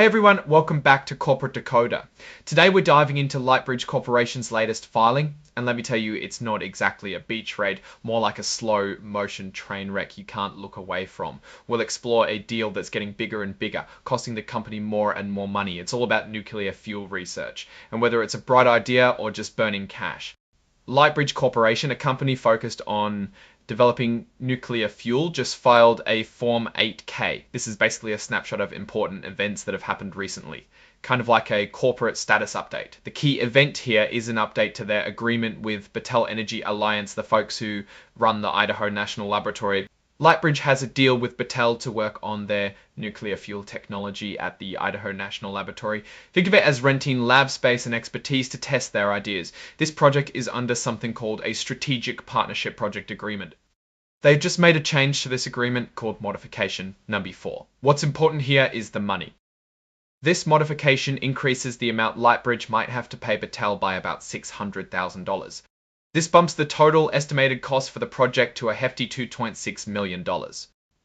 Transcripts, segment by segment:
Hey everyone, welcome back to Corporate Decoder. Today we're diving into Lightbridge Corporation's latest filing, and let me tell you, it's not exactly a beach raid, more like a slow motion train wreck you can't look away from. We'll explore a deal that's getting bigger and bigger, costing the company more and more money. It's all about nuclear fuel research, and whether it's a bright idea or just burning cash. Lightbridge Corporation, a company focused on developing nuclear fuel, just filed a Form 8K. This is basically a snapshot of important events that have happened recently, kind of like a corporate status update. The key event here is an update to their agreement with Battelle Energy Alliance, the folks who run the Idaho National Laboratory. Lightbridge has a deal with Battelle to work on their nuclear fuel technology at the Idaho National Laboratory. Think of it as renting lab space and expertise to test their ideas. This project is under something called a Strategic Partnership Project Agreement. They've just made a change to this agreement called Modification Number 4. What's important here is the money. This modification increases the amount Lightbridge might have to pay Battelle by about $600,000. This bumps the total estimated cost for the project to a hefty $2.6 million.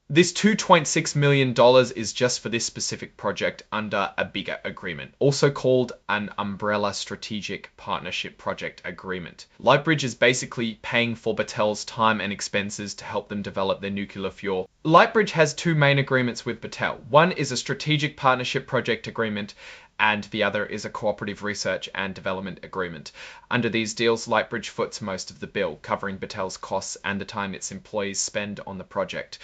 This $2.6 million is just for this specific project under a bigger agreement, also called an Umbrella Strategic Partnership Project Agreement. Lightbridge is basically paying for Battelle's time and expenses to help them develop their nuclear fuel. Lightbridge has two main agreements with Battelle. One is a Strategic Partnership Project Agreement, and the other is a Cooperative Research and Development Agreement. Under these deals, Lightbridge foots most of the bill, covering Battelle's costs and the time its employees spend on the project.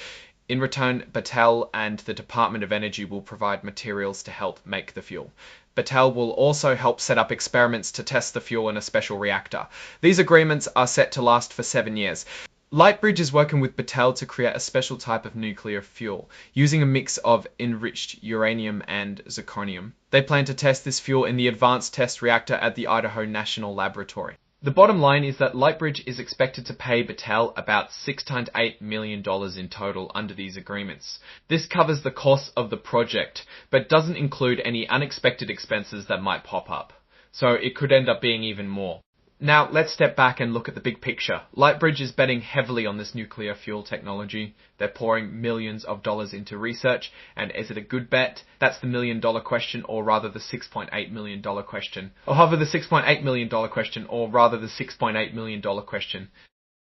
In return, Battelle and the Department of Energy will provide materials to help make the fuel. Battelle will also help set up experiments to test the fuel in a special reactor. These agreements are set to last for 7 years. Lightbridge is working with Battelle to create a special type of nuclear fuel, using a mix of enriched uranium and zirconium. They plan to test this fuel in the Advanced Test Reactor at the Idaho National Laboratory. The bottom line is that Lightbridge is expected to pay Battelle about $6 to $8 million in total under these agreements. This covers the costs of the project, but doesn't include any unexpected expenses that might pop up. So it could end up being even more. Now, let's step back and look at the big picture. Lightbridge is betting heavily on this nuclear fuel technology. They're pouring millions of dollars into research, and is it a good bet? That's the $1 million question, or rather the $6.8 million question. Or however, the $6.8 million question, or rather the $6.8 million question.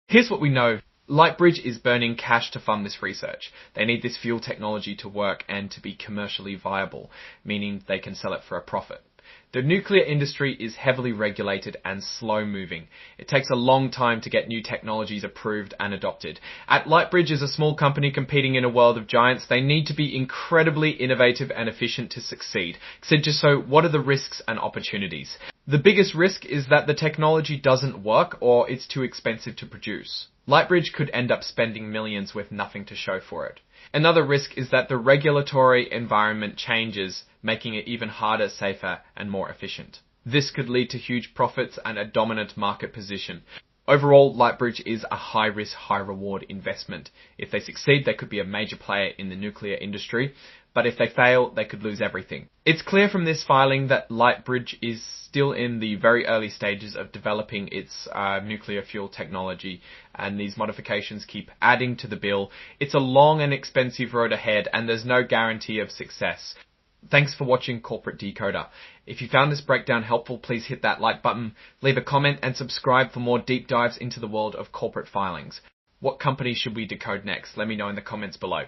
Here's what we know. Lightbridge is burning cash to fund this research. They need this fuel technology to work and to be commercially viable, meaning they can sell it for a profit. The nuclear industry is heavily regulated and slow-moving. It takes a long time to get new technologies approved and adopted. At Lightbridge is a small company competing in a world of giants. They need to be incredibly innovative and efficient to succeed. So what are the risks and opportunities? The biggest risk is that the technology doesn't work or it's too expensive to produce. Lightbridge could end up spending millions with nothing to show for it. Another risk is that the regulatory environment changes, making it even harder, safer, and more efficient. This could lead to huge profits and a dominant market position. Overall, Lightbridge is a high-risk, high-reward investment. If they succeed, they could be a major player in the nuclear industry, but if they fail, they could lose everything. It's clear from this filing that Lightbridge is still in the very early stages of developing its nuclear fuel technology, and these modifications keep adding to the bill. It's a long and expensive road ahead, and there's no guarantee of success. Thanks for watching Corporate Decoder. If you found this breakdown helpful, please hit that like button, leave a comment, and subscribe for more deep dives into the world of corporate filings. What companies should we decode next? Let me know in the comments below.